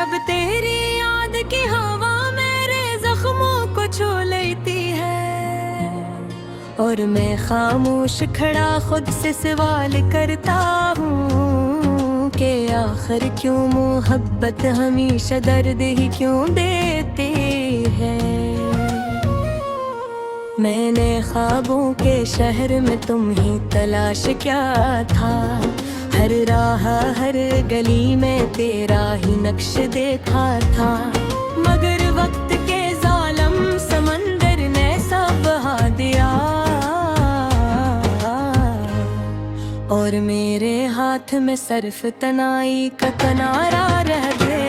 जब तेरी याद की हवा मेरे जख्मों को छू लेती है और मैं खामोश खड़ा खुद से सवाल करता हूँ कि आखिर क्यों मोहब्बत हमेशा दर्द ही क्यों देती है। मैंने ख्वाबों के शहर में तुम ही तलाश क्या था, हर राह हर गली में तेरा ही नक्श देखा था, मगर वक्त के जालिम समंदर ने सब बहा दिया और मेरे हाथ में सिर्फ तनाई का किनारा रह गया।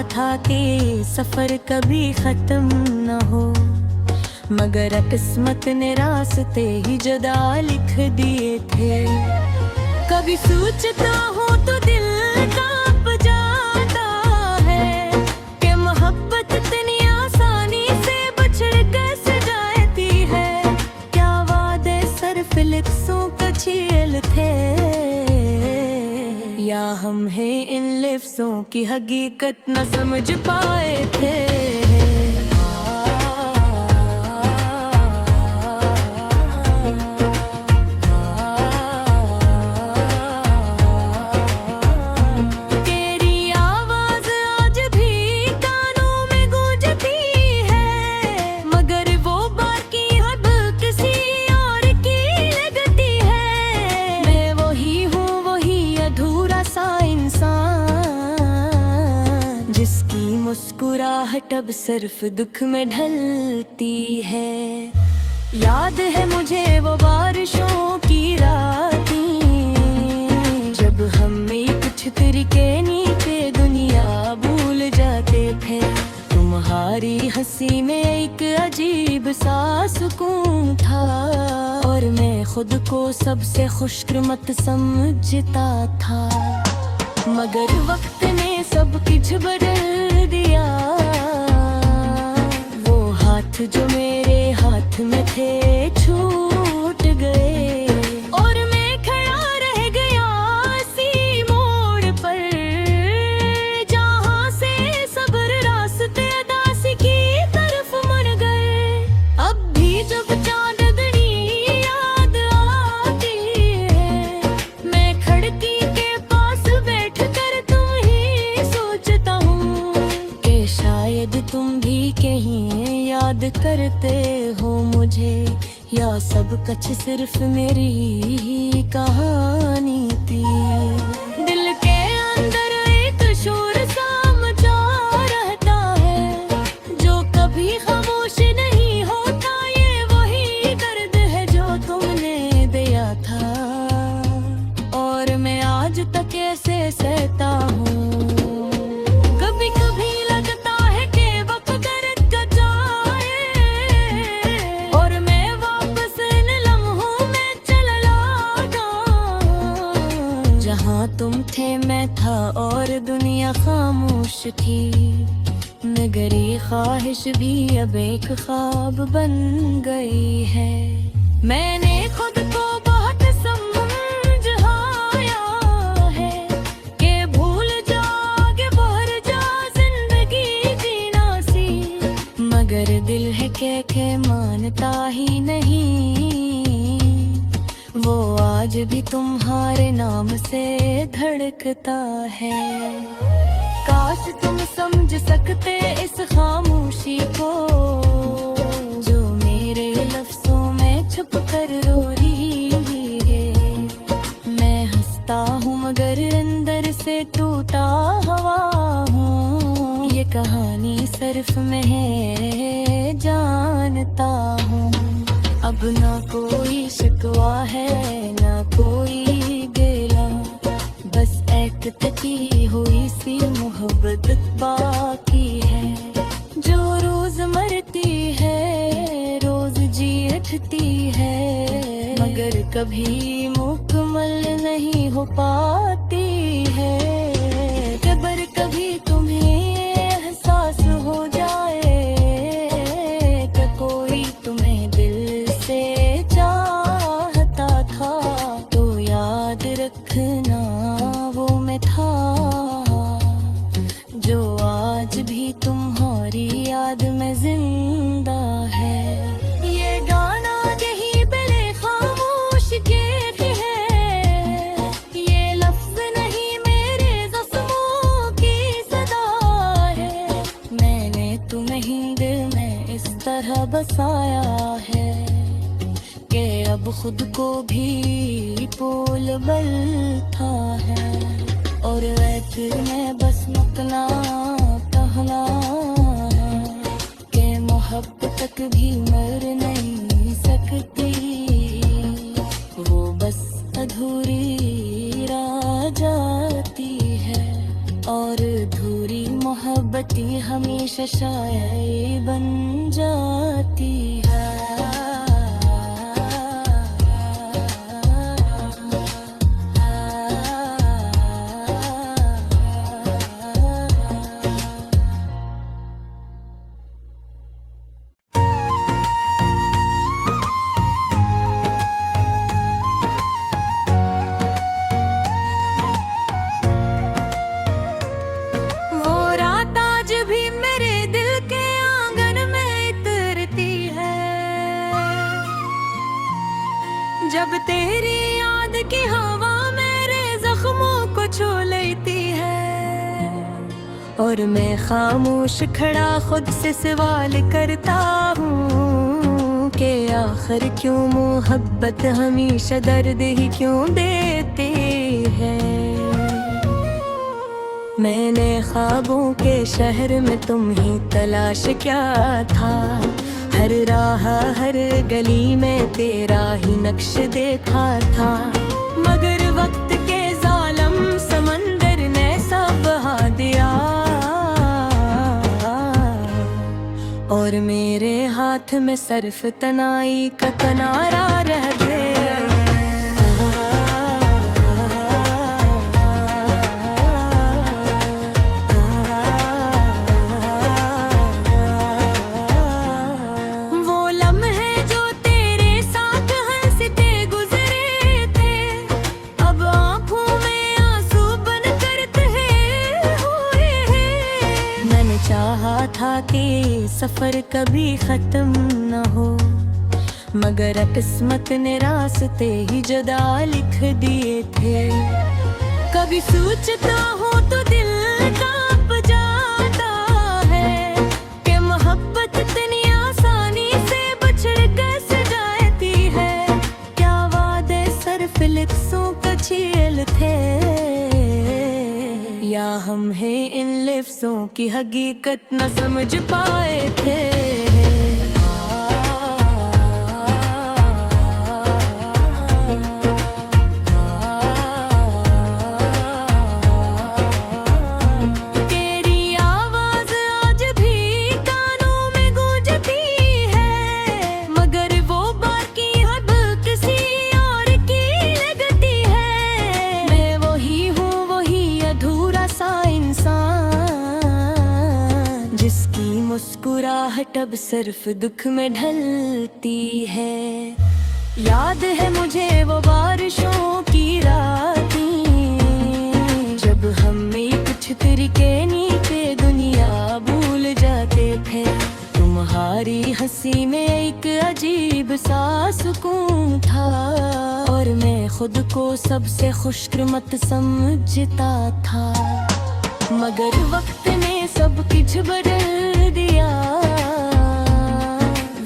था कि सफर कभी खत्म न हो, मगर किस्मत ने रास्ते ही जुदा लिख दिए थे। कभी सोचता हूँ तो दिल कांप जाता है कि मोहब्बत इतनी आसानी से बिछड़ कैसे जाती है। क्या वादे सिर्फ लिफ्ज़ों का खेल थे, या हम हैं इन लिफ्ज़ों की हकीकत न समझ पाए थे। तेरी आवाज़ आज भी कानों में गूंजती है, मगर वो बाकी अब किसी और की लगती है। मैं वही हूँ, वही अधूरा सा इंसान जिसकी मुस्कुराहट अब सिर्फ दुख में ढलती है। याद है मुझे वो बारिशों की रातें, जब हम एक छतरी के नीचे दुनिया भूल जाते थे। तुम्हारी हंसी में एक अजीब सा सुकून था और मैं खुद को सबसे खुशकिस्मत समझता था, मगर वक्त ने सब कुछ बदल दिया। वो हाथ जो मेरे हाथ में थे छूट गए और मैं खड़ा रह गया इसी मोड़ पर, जहाँ से सब्र रास्ते अदासी की तरफ मुड़ गए। अब भी जब चांदनी याद आती है, मैं खिड़की के पास बैठ कर तुम ही सोचता हूँ कि शायद तुम भी कहीं याद करते हो मुझे, या सब कुछ सिर्फ मेरी ही कहानी थी। दिल के अंदर एक शोर सा मचा रहता है जो कभी खामोश नहीं होता। ये वही दर्द है जो तुमने दिया था और मैं आज तक ऐसे सहता हूँ। कभी कभी लगता है कि वक्त दर्द का जाए और मैं वापस इन लम्हों में चला लौटा, जहाँ तुम थे मैं था और दुनिया खामोश थी, मगर ये ख्वाहिश भी अब एक ख्वाब बन गई है। मैंने खुद को बहुत समझाया है कि भूल जा के भर जा जिंदगी जीना सी, मगर दिल है के मानता ही नहीं। वो आज भी तुम्हारे नाम से धड़कता है। काश तुम समझ सकते इस खामोशी को जो मेरे लफ्ज़ों में छुप कर रो रही है। मैं हंसता हूँ मगर अंदर से टूटा हुआ हूँ। ये कहानी सिर्फ मैं है जानता हूँ। अब ना कोई शिकवा है ना कोई गिला, बस एक तकी हुई सी मोहब्बत बाकी है, जो रोज मरती है रोज जी उठती है। कभी मुकम्मल नहीं हो पाती है। पर कभी तुम्हें एहसास हो जाए कि कोई तुम्हें दिल से चाहता था, तो याद रखना वो मैं था जो आज भी तुम्हारी याद में जिंदा है। ये गाना यही बेले खामोश के भी है, ये लफ्ज नहीं मेरे ज़ख्मों की सदा है। मैंने तुम्हें ही दिल में इस तरह बसाया है कि अब खुद को भी पोल बलता है। और ऐसे में बस मतना कहना है कि मोहब्बत तक भी मर नहीं सकती, वो बस अधूरी रह जाती है। और अधूरी मोहब्बती हमेशा शायर बन जाती है। जब तेरी याद की हवा मेरे जख्मों को छू लेती है, और मैं खामोश खड़ा खुद से सवाल करता हूँ कि आखिर क्यों मोहब्बत हमेशा दर्द ही क्यों देती है। मैंने ख्वाबों के शहर में तुम ही तलाश क्या था, हर राह हर गली में तेरा ही नक्श देखा था। मगर वक्त के जालिम समंदर ने सब बहा दिया, और मेरे हाथ में सर्फ तनाई का किनारा रह गया। था कि सफर कभी खत्म न हो, मगर किस्मत ने रास्ते ही जुदा लिख दिए थे। कभी सोचता हूँ तो दिल कांप जाता है कि मोहब्बत इतनी आसानी से बिछड़ कैसे जाती है। क्या वादे सिर्फ लिफ्ज़ों का झील थे, या हम हैं इन लिफ्ज़ों की हकीकत न समझ पाए थे। तेरी आवाज़ आज भी कानों में गूंजती है, मगर वो बाकी हद किसी और की लगती है। मैं वही हूँ, वही अधूरा सा इंसान, जिसकी मुस्कुराहट अब सिर्फ दुख में ढलती है। याद है मुझे वो बारिशों की रातें, जब हम एक छतरी के नीचे दुनिया भूल जाते थे। तुम्हारी हंसी में एक अजीब सा सुकून था, और मैं खुद को सबसे खुशकिस्मत समझता था। मगर वक्त ने सब कुछ बदल दिया,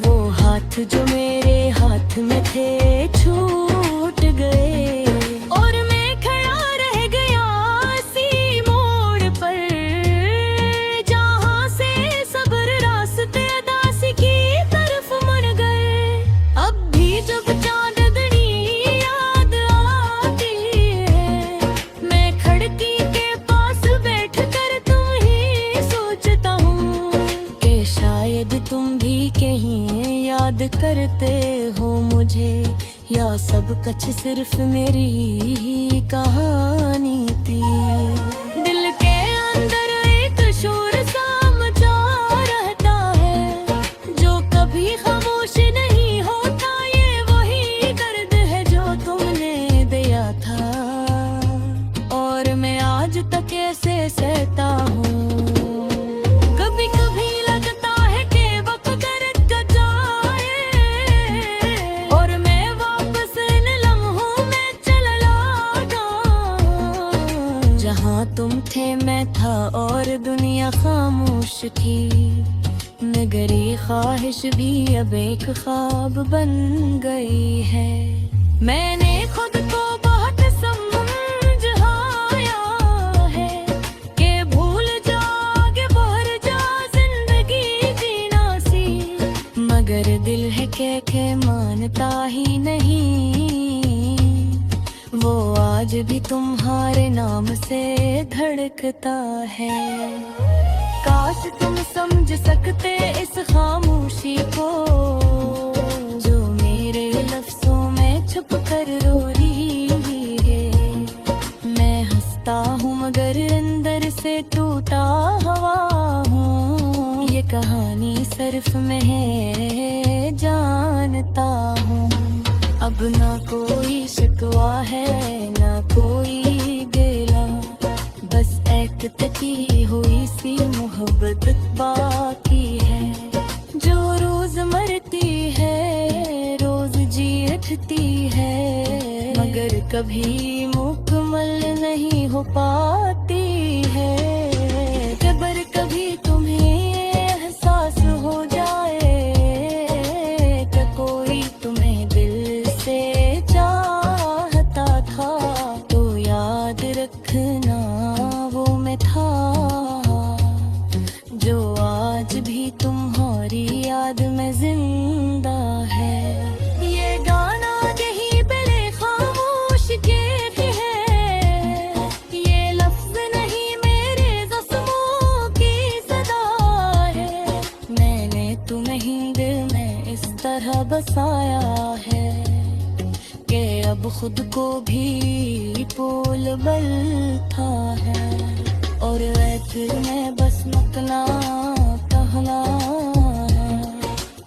वो हाथ जो मेरे हाथ में थे छूट गए, और मैं खड़ा रह गया इसी मोड़ पर, जहाँ से सब्र रास्ते अदासी की तरफ मुड़ गए। अब भी जब चांदनी याद आती है, मैं खिड़की के पास बैठ कर तुम ही सोचता हूँ कि शायद तुम भी कहीं याद करते हो मुझे, या सब कुछ सिर्फ मेरी ही कहानी थी। दिल के अंदर एक शोर सा मचा रहता है जो कभी खामोश नहीं होता। ये वही दर्द है जो तुमने दिया था और मैं आज तक ऐसे सहता हूँ। कभी कभी लगता है कि वक्त दर्द का जाए और मैं वापस इन लम्हों में चला लौटा। जहाँ तुम थे मैं था और दुनिया खामोश थी। मगर ये ख्वाहिश भी अब एक ख्वाब बन गई है। मैंने खुद को बहुत समझाया है कि भूल जा के बाहर जा जिंदगी जीना सी। मगर दिल है के मानता ही नहीं। वो आज भी तुम्हारे नाम से धड़कता है। काश तुम समझ सकते इस खामोशी को जो मेरे लफ्जों में छुप कर रो रही है। मैं हंसता हूँ मगर अंदर से टूटा हुआ हूँ। ये कहानी सिर्फ मैं है जानता हूँ। अब ना कोई शिकवा है ना कोई गिला। बस एक तकी हुई सी मोहब्बत बाकी है जो रोज मरती है रोज जी उठती है। मगर कभी मुकम्मल नहीं हो पाती है। जबर कभी तुम्हें एहसास हो जाए कि कोई तुम्हें दिल से चाहता था तो याद रखना वो मैं था जो आज भी तुम्हारी याद में जिंदा है। ये गाना यही पहले खामोश के है। ये लफ्ज नहीं मेरे ज़ख्मों की सदा है। मैंने तुम्हें दिल में इस तरह बसाया है कि अब खुद को भी पोल बलता है। और फिर मैं बस नकला कहना है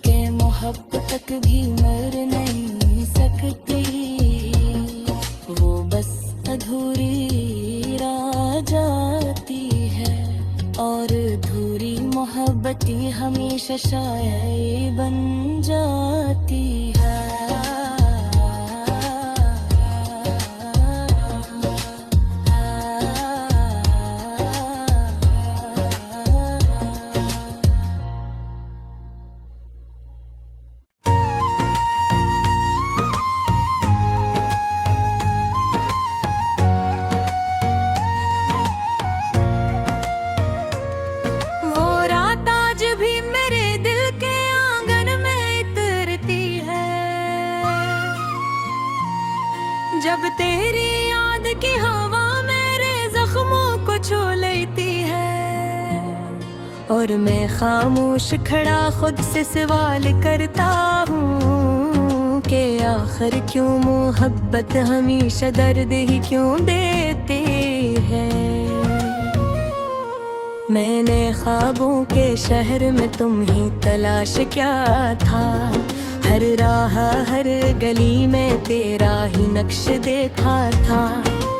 कि मोहब्बत तक भी मर नहीं सकती। वो बस अधूरी रह जाती है और अधूरी मोहब्बती हमेशा शायद बन जाती है। जब तेरी याद की हवा मेरे जख्मों को छू लेती है और मैं खामोश खड़ा खुद से सवाल करता हूँ कि आखिर क्यों मोहब्बत हमेशा दर्द ही क्यों देती है। मैंने ख्वाबों के शहर में तुम ही तलाश क्या था। हर राह हर गली में तेरा ही नक्श देखा था।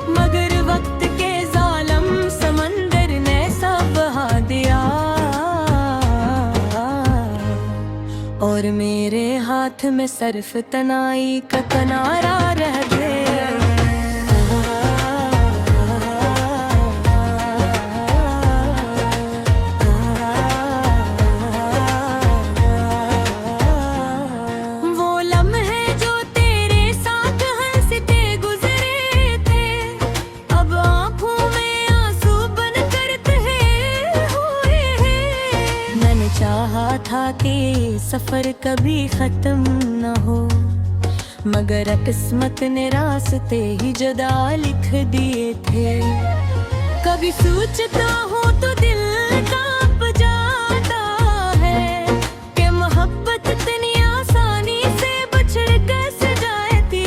मगर वक्त के जालिम समंदर ने सब बहा दिया और मेरे हाथ में सिर्फ तनाई का किनारा रह गया। था कि सफर कभी खत्म न हो मगर किस्मत ने रास्ते ही जुदा लिख दिए थे। कभी सोचता हूँ तो दिल कांप जाता है कि मोहब्बत इतनी आसानी से बिछड़ कैसे जाती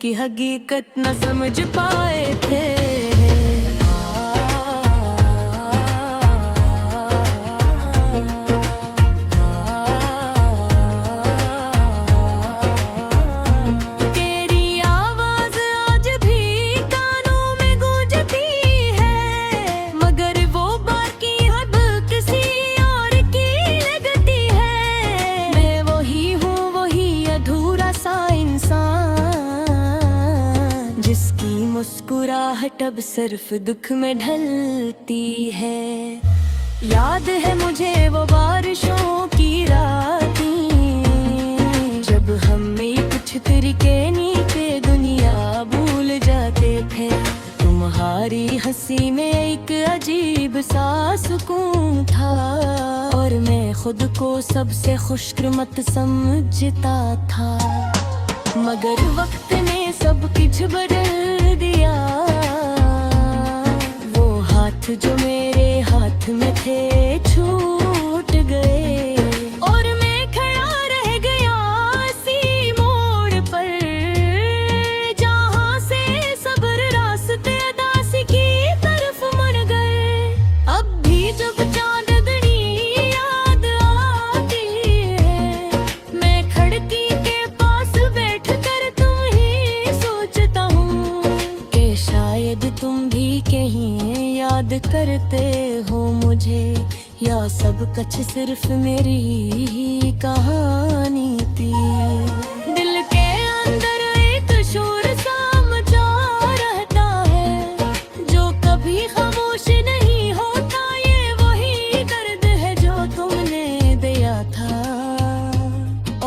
की हकीकत न समझ पाए थे। तेरी आवाज आज भी कानों में गूंजती है, मगर वो बाकी अब किसी और की लगती है। मैं वही हूँ, वही अधूरा सा इंसान, जिसकी मुस्कुराहट अब सिर्फ दुख में ढलती है। याद है मुझे वो बारिशों की रातें, जब हम एक छतरी के नीचे दुनिया भूल जाते थे। तुम्हारी हंसी में एक अजीब सा सुकून था, और मैं खुद को सबसे खुशकिस्मत समझता था। मगर वक्त ने सब कुछ बदल दिया, वो हाथ जो मेरे हाथ में थे छूट गए, और मैं खड़ा रह गया इसी मोड़ पर, जहाँ से सब्र रास्ते अदासी की तरफ मुड़ गए। अब भी जब चांदनी याद आती है, मैं खिड़की के पास बैठ कर तुम ही सोचता हूँ कि शायद तुम भी कहीं याद करते हो मुझे, या सब कुछ सिर्फ मेरी ही कहानी थी। दिल के अंदर एक शोर सा मचा रहता है, जो कभी खामोश नहीं होता। ये वही दर्द है जो तुमने दिया था,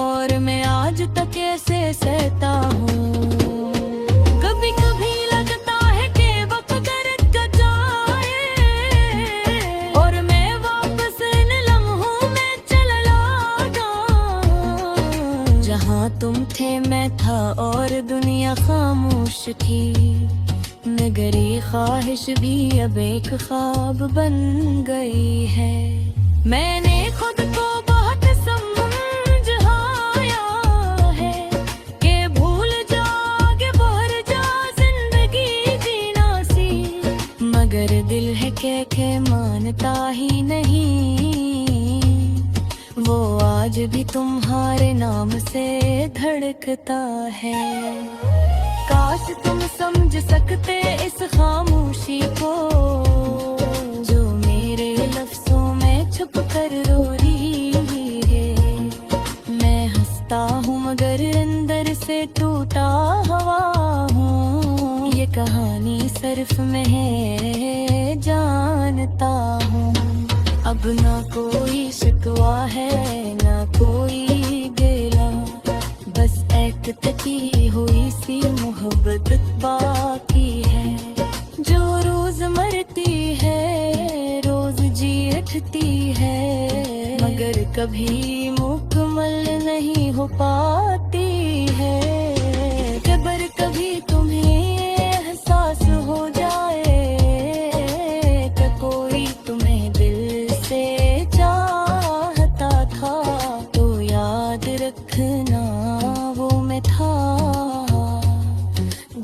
और मैं आज तक ऐसे सहता हूँ। कभी कभी लगता है कि वक्त दर्द जाए, और मैं वापस इन लम्हों में चला लौटा, जहाँ तुम थे मैं था और दुनिया खामोश थी। मगर ये ख्वाहिश भी अब एक ख्वाब बन गई है। मैंने खुद को बहुत समझाया है कि भूल जा के बढ़ जा जिंदगी जीना सी, मगर दिल है के मानता ही नहीं। वो आज भी तुम्हारे नाम से धड़कता है। काश तुम समझ सकते इस खामोशी को, जो मेरे लफ्जों में छुप कर रो रही है। मैं हंसता हूँ मगर अंदर से टूटा हुआ हूँ। ये कहानी सिर्फ मैं जानता हूँ। अब ना कोई शिकवा है ना कोई गिला, बस एक तकी हुई सी मोहब्बत बाकी है, जो रोज मरती है रोज जी उठती है, मगर कभी मुकम्मल नहीं हो पाती है। कबर कभी तुम्हें एहसास हो जाए कि कोई तुम्हें दिल से चाहता था, तो याद रखना वो मैं था,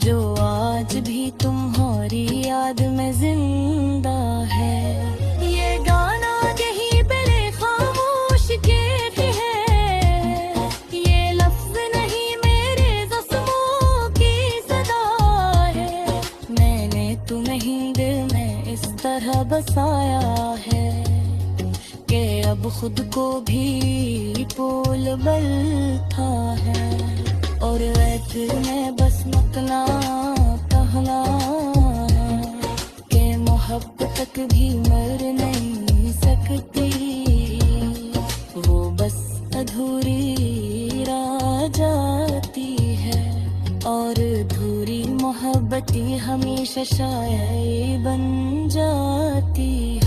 जो आज भी तुम्हारी याद में जिंदा है। ये गाना यही पहले खामोश के भी है, ये लफ्ज नहीं मेरे ज़ख्मों की सदा है। मैंने तुम्हें दिल में इस तरह बसाया है कि अब खुद को भी बोल बलता है, और वैसे में बस मतना कहना कि मोहब्बत तक भी मर नहीं सकती। वो बस अधूरी रह जाती है, और अधूरी मोहब्बत हमेशा शायद बन जाती है।